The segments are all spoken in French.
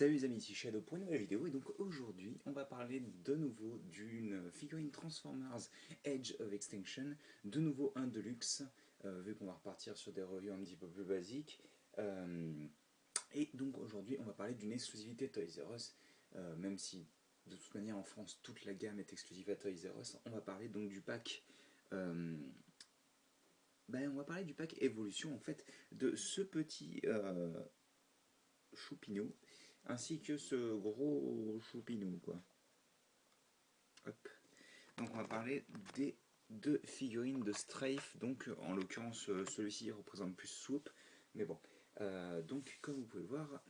Salut les amis, ici Shadow pour une nouvelle vidéo et donc aujourd'hui on va parler de nouveau d'une figurine Transformers Edge of Extinction, de nouveau un Deluxe, vu qu'on va repartir sur des reviews un petit peu plus basiques. Et donc aujourd'hui on va parler d'une exclusivité Toys R Us, même si de toute manière en France toute la gamme est exclusive à Toys R Us. On va parler donc du pack on va parler du pack Evolution en fait, de ce petit choupinou, ainsi que ce gros choupinou quoi. Hop. Donc on va parler des deux figurines de Strafe, donc en l'occurrence celui-ci représente plus Swoop, mais bon. Donc comme vous pouvez le voir,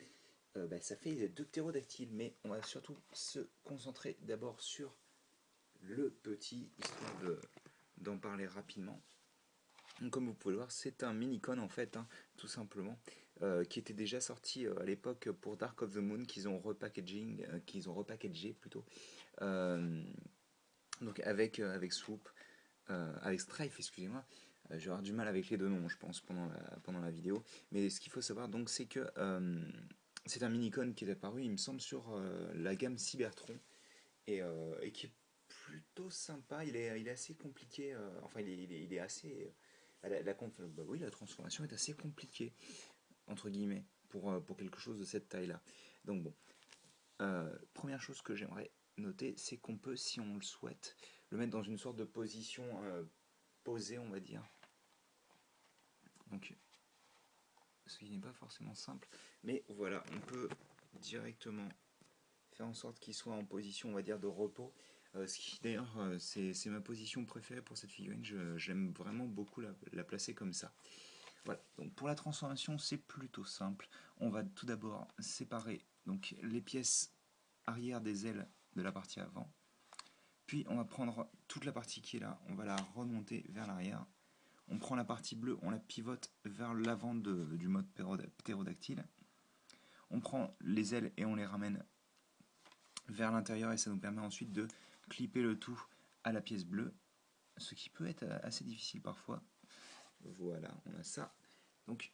ça fait deux ptérodactyles, mais on va surtout se concentrer d'abord sur le petit, histoire d'en parler rapidement. Donc, comme vous pouvez le voir, c'est un Minicon en fait, hein, tout simplement, qui était déjà sorti à l'époque pour Dark of the Moon, qu'ils ont repackagé plutôt, donc avec Swoop, avec Strife, excusez-moi. Je vais avoir du mal avec les deux noms, je pense, pendant la vidéo. Mais ce qu'il faut savoir, donc, c'est que c'est un Minicon qui est apparu, il me semble, sur la gamme Cybertron, et qui est plutôt sympa. Il est assez compliqué, enfin, il est assez. Oui, la transformation est assez compliquée, entre guillemets, pour quelque chose de cette taille-là. Donc bon, première chose que j'aimerais noter, c'est qu'on peut, si on le souhaite, le mettre dans une sorte de position posée, on va dire. Donc, ce qui n'est pas forcément simple, mais voilà, on peut directement faire en sorte qu'il soit en position, on va dire, de repos. Ce qui d'ailleurs, c'est ma position préférée pour cette figurine. J'aime vraiment beaucoup la placer comme ça. Voilà, donc pour la transformation, c'est plutôt simple. On va tout d'abord séparer donc les pièces arrière des ailes de la partie avant. Puis on va prendre toute la partie qui est là, on va la remonter vers l'arrière. On prend la partie bleue, on la pivote vers l'avant du mode ptérodactyle. On prend les ailes et on les ramène vers l'intérieur et ça nous permet ensuite de clipper le tout à la pièce bleue, ce qui peut être assez difficile parfois. Voilà, on a ça. Donc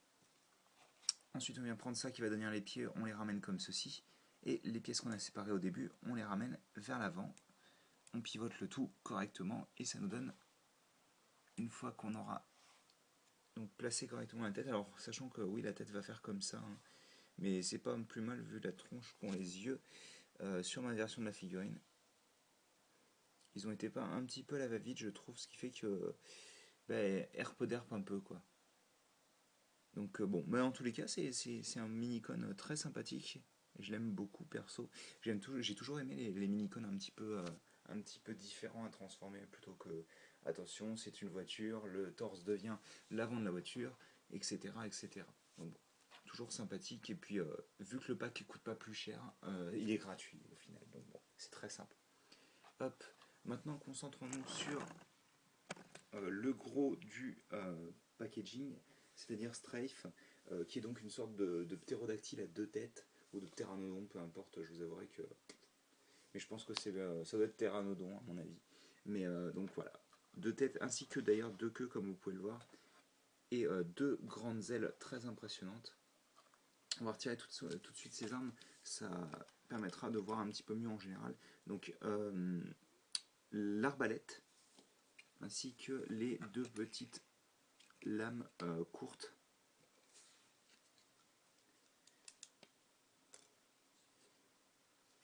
ensuite on vient prendre ça qui va devenir les pieds, on les ramène comme ceci. Et les pièces qu'on a séparées au début, on les ramène vers l'avant. On pivote le tout correctement et ça nous donne, une fois qu'on aura donc placé correctement la tête, alors sachant que oui la tête va faire comme ça, hein, mais c'est pas plus mal vu la tronche qu'ont les yeux sur ma version de la figurine. Ils ont été pas un petit peu à la va-vite je trouve, ce qui fait que herpe derpe un peu quoi. Donc bon, mais en tous les cas c'est un mini-con très sympathique, et je l'aime beaucoup perso. J'ai toujours aimé les mini-cons un petit peu différents à transformer, plutôt que, attention c'est une voiture, le torse devient l'avant de la voiture, etc. etc. Donc bon, toujours sympathique, et puis vu que le pack coûte pas plus cher, il est gratuit au final, donc bon, c'est très simple. Hop, maintenant concentrons-nous sur le gros du packaging, c'est-à-dire Strafe, qui est donc une sorte de ptérodactyle à deux têtes, ou de pteranodon, peu importe, je vous avouerai que... Mais je pense que ça doit être pteranodon à mon avis. Mais donc voilà, deux têtes, ainsi que d'ailleurs deux queues comme vous pouvez le voir, et deux grandes ailes très impressionnantes. On va retirer tout de suite ces armes, ça permettra de voir un petit peu mieux en général. Donc l'arbalète, ainsi que les deux petites lames courtes.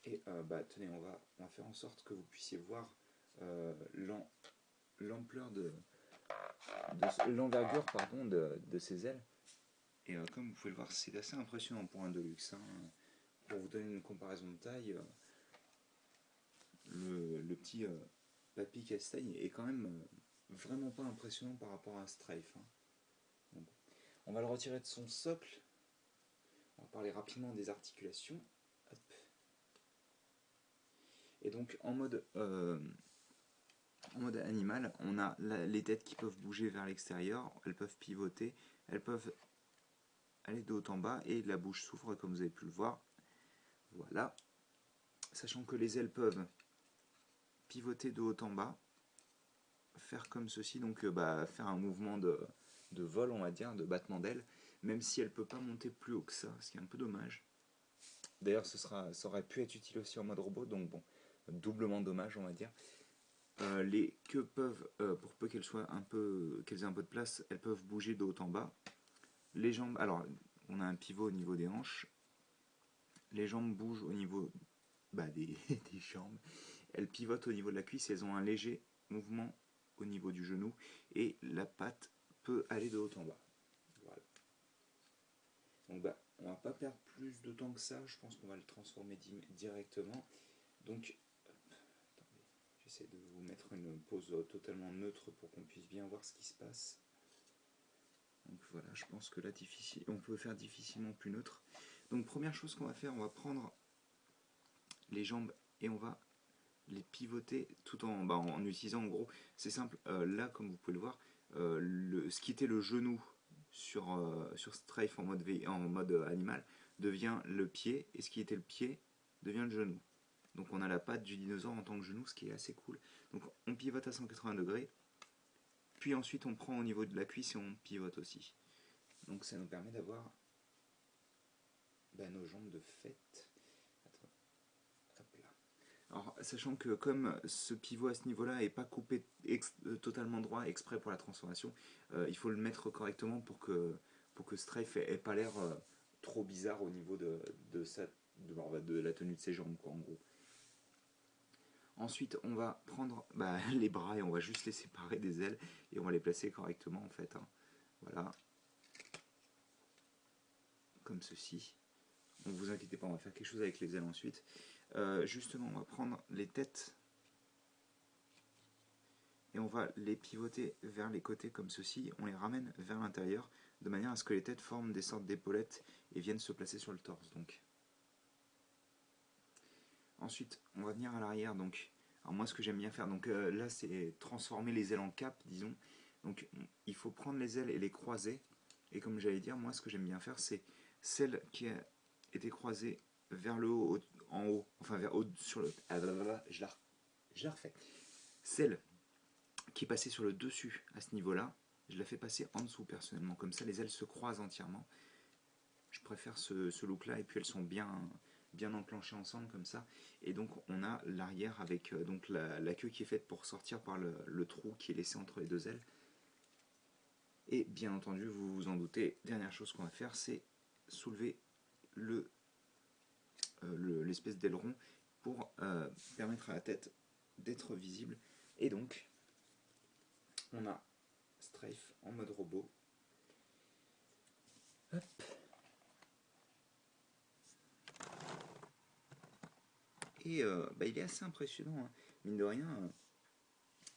Et tenez, on va faire en sorte que vous puissiez voir l'ampleur l'envergure de ces ailes. Et comme vous pouvez le voir, c'est assez impressionnant pour un Deluxe, hein. Pour vous donner une comparaison de taille, le petit Papy Castagne est quand même vraiment pas impressionnant par rapport à un Strife, hein. Donc, on va le retirer de son socle. On va parler rapidement des articulations. Hop. Et donc en mode animal, on a les têtes qui peuvent bouger vers l'extérieur, elles peuvent pivoter, elles peuvent aller de haut en bas, et la bouche s'ouvre comme vous avez pu le voir. Voilà. Sachant que les ailes peuvent pivoter de haut en bas, faire comme ceci, donc faire un mouvement de vol, on va dire, de battement d'ailes, même si elle ne peut pas monter plus haut que ça, ce qui est un peu dommage. D'ailleurs, ça aurait pu être utile aussi en mode robot, donc bon, doublement dommage, on va dire. Les queues peuvent, pour peu qu'elles aient un peu de place, elles peuvent bouger de haut en bas. Les jambes, alors, on a un pivot au niveau des hanches. Les jambes bougent au niveau des jambes. Elles pivotent au niveau de la cuisse et elles ont un léger mouvement au niveau du genou. Et la patte peut aller de haut en bas. Voilà. Donc on va pas perdre plus de temps que ça. Je pense qu'on va le transformer directement. Donc, attendez, j'essaie de vous mettre une pose totalement neutre pour qu'on puisse bien voir ce qui se passe. Donc voilà, je pense que là, on peut faire difficilement plus neutre. Donc première chose qu'on va faire, on va prendre les jambes et on va les pivoter tout en utilisant en gros, c'est simple, là comme vous pouvez le voir, ce qui était le genou sur Strafe en mode animal devient le pied, et ce qui était le pied devient le genou. Donc on a la patte du dinosaure en tant que genou, ce qui est assez cool. Donc on pivote à 180 degrés, puis ensuite on prend au niveau de la cuisse et on pivote aussi. Donc ça nous permet d'avoir nos jambes de fête. Hop là. Alors, sachant que comme ce pivot à ce niveau-là n'est pas coupé totalement droit exprès pour la transformation, il faut le mettre correctement pour que Strafe ait pas l'air trop bizarre au niveau de la tenue de ses jambes, quoi, en gros. Ensuite, on va prendre les bras et on va juste les séparer des ailes et on va les placer correctement, en fait. Hein. Voilà. Comme ceci. Donc vous inquiétez pas, on va faire quelque chose avec les ailes ensuite. Justement, on va prendre les têtes et on va les pivoter vers les côtés comme ceci. On les ramène vers l'intérieur de manière à ce que les têtes forment des sortes d'épaulettes et viennent se placer sur le torse. Donc. Ensuite, on va venir à l'arrière. Donc, alors moi, ce que j'aime bien faire, donc là, c'est transformer les ailes en cape, disons. Donc, il faut prendre les ailes et les croiser. Et comme j'allais dire, moi, ce que j'aime bien faire, c'est celle qui a été croisée vers le haut, en haut, enfin vers haut sur le. Ah, je la refais. Celle qui est passée sur le dessus à ce niveau-là, je la fais passer en dessous personnellement. Comme ça, les ailes se croisent entièrement. Je préfère ce look-là et puis elles sont bien enclenchées ensemble comme ça. Et donc on a l'arrière avec donc la queue qui est faite pour sortir par le trou qui est laissé entre les deux ailes. Et bien entendu, vous vous en doutez, dernière chose qu'on va faire, c'est soulever l'espèce d'aileron pour permettre à la tête d'être visible. Et donc, on a Strafe en mode robot. Hop. Et il est assez impressionnant, hein. Mine de rien,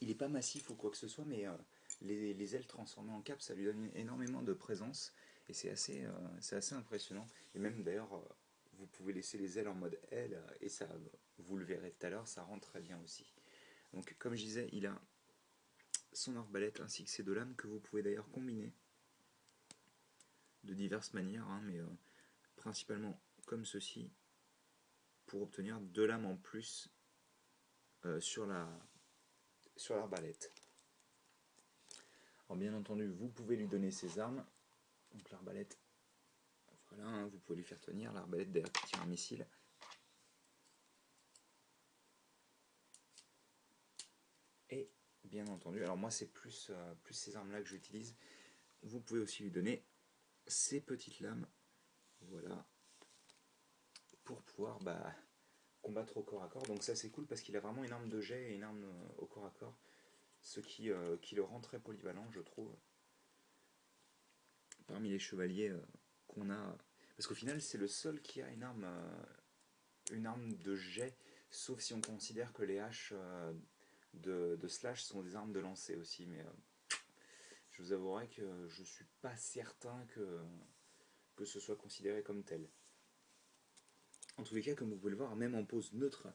il n'est pas massif ou quoi que ce soit, mais les ailes transformées en cape, ça lui donne énormément de présence, et c'est assez impressionnant. Et même d'ailleurs, vous pouvez laisser les ailes en mode L, et ça, vous le verrez tout à l'heure, ça rend très bien aussi. Donc comme je disais, il a son arbalète ainsi que ses deux lames, que vous pouvez d'ailleurs combiner de diverses manières, hein, mais principalement comme ceci, pour obtenir deux lames en plus sur l'arbalète. Alors bien entendu, vous pouvez lui donner ses armes. Donc l'arbalète, voilà, hein, vous pouvez lui faire tenir. L'arbalète d'ailleurs qui tire un missile. Et bien entendu, alors moi c'est plus ces armes là que j'utilise. Vous pouvez aussi lui donner ces petites lames, voilà, pour pouvoir combattre au corps à corps. Donc ça c'est cool parce qu'il a vraiment une arme de jet et une arme au corps à corps, ce qui le rend très polyvalent, je trouve, parmi les chevaliers qu'on a. Parce qu'au final c'est le seul qui a une arme de jet, sauf si on considère que les haches de slash sont des armes de lancer aussi, mais je vous avouerai que je suis pas certain que ce soit considéré comme tel. En tous les cas, comme vous pouvez le voir, même en pose neutre,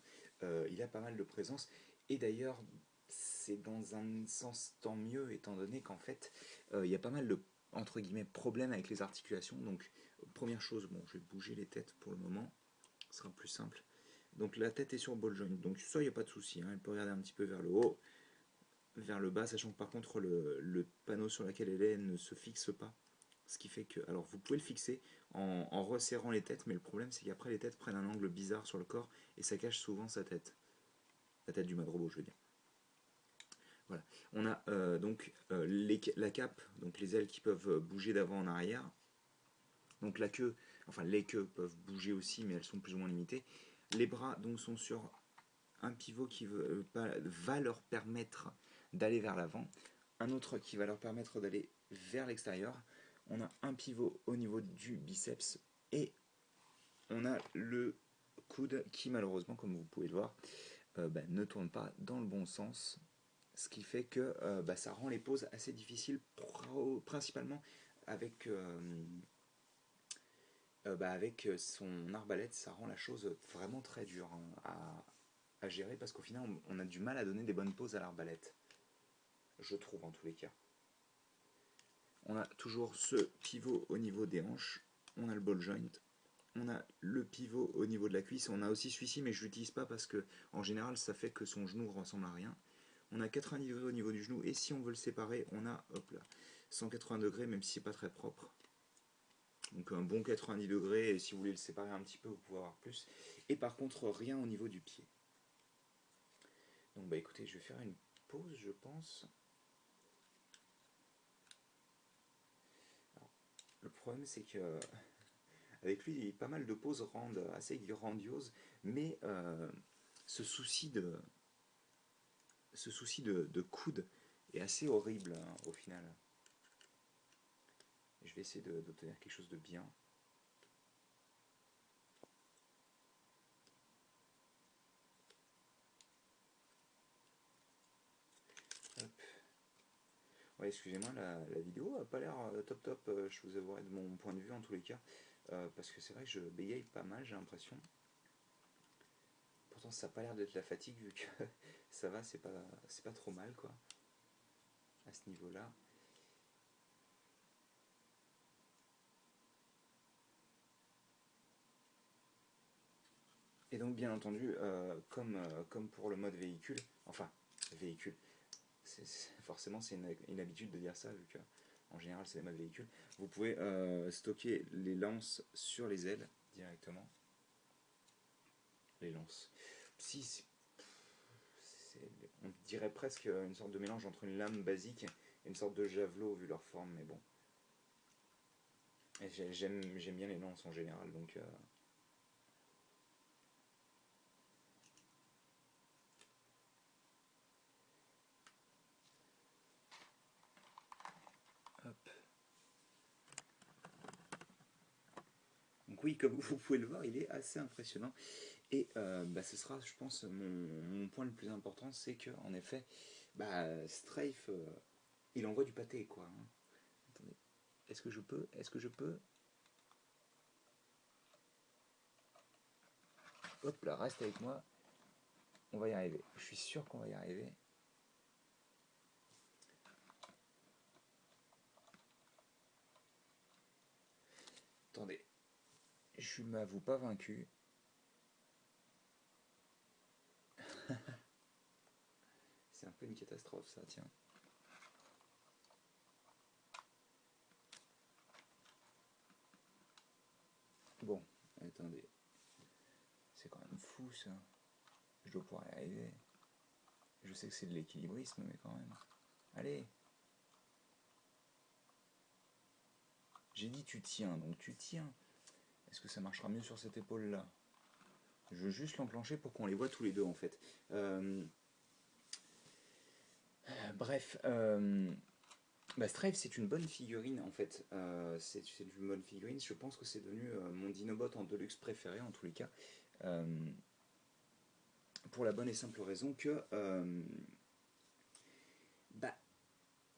il a pas mal de présence, et d'ailleurs c'est dans un sens tant mieux, étant donné qu'en fait il y a pas mal de entre guillemets problèmes avec les articulations. Donc première chose, bon, je vais bouger les têtes pour le moment, ce sera plus simple. Donc la tête est sur ball joint, donc ça il n'y a pas de souci, hein. Elle peut regarder un petit peu vers le haut, vers le bas, sachant que par contre le panneau sur lequel elle est ne se fixe pas, Ce qui fait que, alors vous pouvez le fixer en resserrant les têtes, mais le problème c'est qu'après les têtes prennent un angle bizarre sur le corps et ça cache souvent sa tête. La tête du mode robot, je veux dire. Voilà. On a donc la cape, donc les ailes qui peuvent bouger d'avant en arrière. Donc la queue, enfin les queues peuvent bouger aussi, mais elles sont plus ou moins limitées. Les bras donc sont sur un pivot qui va leur permettre d'aller vers l'avant, un autre qui va leur permettre d'aller vers l'extérieur. On a un pivot au niveau du biceps et on a le coude qui malheureusement, comme vous pouvez le voir, ne tourne pas dans le bon sens, ce qui fait que ça rend les poses assez difficiles, principalement avec, avec son arbalète. Ça rend la chose vraiment très dure à gérer parce qu'au final on a du mal à donner des bonnes poses à l'arbalète, je trouve en tous les cas. On a toujours ce pivot au niveau des hanches, on a le ball joint, on a le pivot au niveau de la cuisse, on a aussi celui-ci mais je l'utilise pas parce que en général ça fait que son genou ressemble à rien. On a 90 degrés au niveau du genou et si on veut le séparer on a hop là, 180 degrés même si c'est pas très propre. Donc un bon 90 degrés et si vous voulez le séparer un petit peu vous pouvez avoir plus. Et par contre rien au niveau du pied. Donc bah écoutez, je vais faire une pause je pense. Alors, le problème c'est que avec lui pas mal de poses rendent assez grandioses, mais ce souci de coude est assez horrible hein, au final. Je vais essayer d'obtenir quelque chose de bien. Hop. Ouais, excusez-moi, la vidéo a pas l'air top top, je vous avouerai de mon point de vue en tous les cas, parce que c'est vrai que je bégaye pas mal, j'ai l'impression. Pourtant ça n'a pas l'air d'être la fatigue vu que ça va, c'est pas trop mal quoi, à ce niveau-là. Et donc bien entendu, comme pour le mode véhicule, enfin véhicule, forcément c'est une habitude de dire ça vu que en général c'est les modes véhicules, vous pouvez stocker les lances sur les ailes directement. Les lances. Si, on dirait presque une sorte de mélange entre une lame basique et une sorte de javelot vu leur forme, mais bon. J'aime bien les lances en général, donc hop. Donc oui, comme vous pouvez le voir, il est assez impressionnant. Et ce sera, je pense, mon point le plus important, c'est que en effet, Strafe, il envoie du pâté, quoi. Hein. Attendez, est-ce que je peux? Est-ce que je peux? Hop là, reste avec moi. On va y arriver. Je suis sûr qu'on va y arriver. Attendez, je ne m'avoue pas vaincu. C'est un peu une catastrophe ça, tiens. Bon, attendez. C'est quand même fou ça. Je dois pouvoir y arriver. Je sais que c'est de l'équilibrisme, mais quand même. Allez. J'ai dit tu tiens, donc tu tiens. Est-ce que ça marchera mieux sur cette épaule-là? Je veux juste l'enclencher pour qu'on les voit tous les deux en fait. Bref, Strife c'est une bonne figurine en fait. C'est une bonne figurine. Je pense que c'est devenu mon Dinobot en Deluxe préféré en tous les cas. Pour la bonne et simple raison que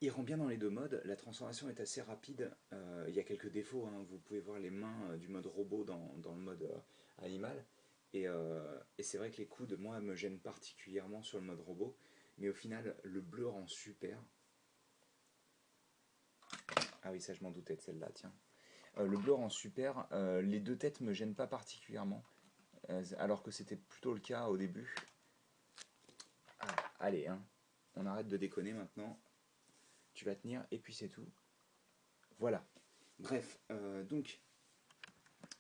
il rend bien dans les deux modes, la transformation est assez rapide, il y a quelques défauts, hein. Vous pouvez voir les mains du mode robot dans le mode animal, et c'est vrai que les coudes, moi, me gênent particulièrement sur le mode robot, mais au final, le bleu rend super. Ah oui, ça je m'en doutais de celle-là, tiens. Le bleu rend super, les deux têtes me gênent pas particulièrement, alors que c'était plutôt le cas au début. Ah, allez, hein, on arrête de déconner maintenant. Tu vas tenir et puis c'est tout. Voilà. Bref, donc,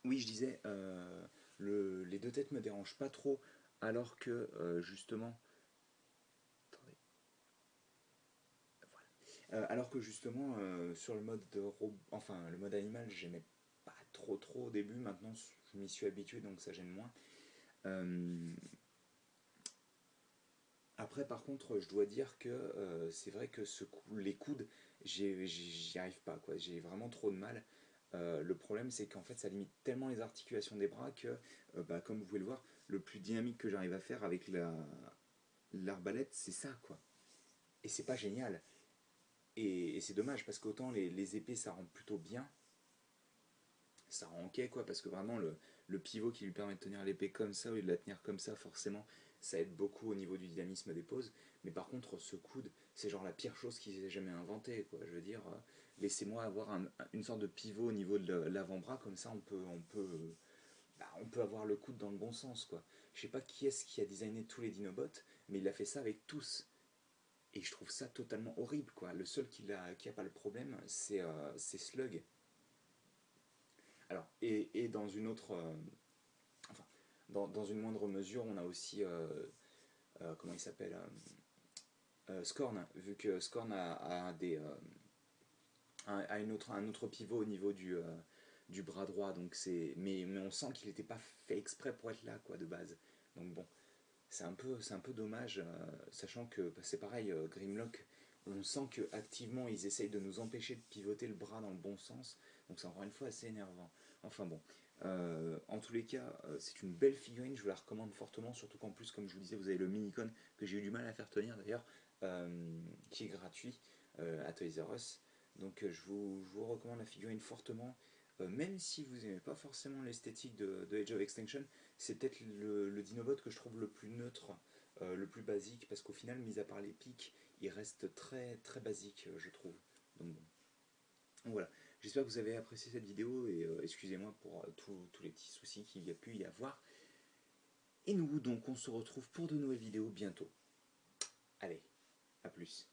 oui, je disais, les deux têtes me dérangent pas trop, alors que, justement... Attendez. Alors que justement, sur le mode enfin le mode animal, j'aimais pas trop au début. Maintenant, je m'y suis habitué, donc ça gêne moins. Euh, Après, par contre, je dois dire que c'est vrai que les coudes, j'y arrive pas, quoi. J'ai vraiment trop de mal. Le problème, c'est qu'en fait, ça limite tellement les articulations des bras que, bah, comme vous pouvez le voir, le plus dynamique que j'arrive à faire avec l'arbalète, c'est ça, quoi. Et c'est pas génial. Et c'est dommage parce qu'autant les épées ça rend plutôt bien, ça rend ok quoi, parce que vraiment le pivot qui lui permet de tenir l'épée comme ça ou de la tenir comme ça, forcément ça aide beaucoup au niveau du dynamisme des poses. Mais par contre, ce coude, c'est genre la pire chose qu'ils aient jamais inventé quoi. Je veux dire, laissez-moi avoir une sorte de pivot au niveau de l'avant-bras, comme ça on peut avoir le coude dans le bon sens quoi. Je sais pas qui est-ce qui a designé tous les Dinobots, mais il a fait ça avec tous. Et je trouve ça totalement horrible, quoi. Le seul qui a pas le problème, c'est Slug. Alors, et dans une autre. Enfin, dans une moindre mesure, on a aussi. Comment il s'appelle Scorn, vu que Scorn a un autre pivot au niveau du bras droit. Donc mais on sent qu'il n'était pas fait exprès pour être là, quoi, de base. Donc bon, c'est un peu dommage, sachant que bah, c'est pareil, Grimlock, on sent que activement ils essayent de nous empêcher de pivoter le bras dans le bon sens, donc c'est encore une fois assez énervant. Enfin bon, en tous les cas, c'est une belle figurine, je vous la recommande fortement, surtout qu'en plus, comme je vous disais, vous avez le mini-con que j'ai eu du mal à faire tenir d'ailleurs, qui est gratuit à Toys R Us. Donc je vous recommande la figurine fortement, même si vous n'aimez pas forcément l'esthétique de Age of Extinction, c'est peut-être le Dinobot que je trouve le plus neutre, le plus basique, parce qu'au final, mis à part les pics, il reste très basique, je trouve. Donc bon. Donc voilà, j'espère que vous avez apprécié cette vidéo et excusez-moi pour tous les petits soucis qu'il y a pu y avoir. Et nous, donc, on se retrouve pour de nouvelles vidéos bientôt. Allez, à plus.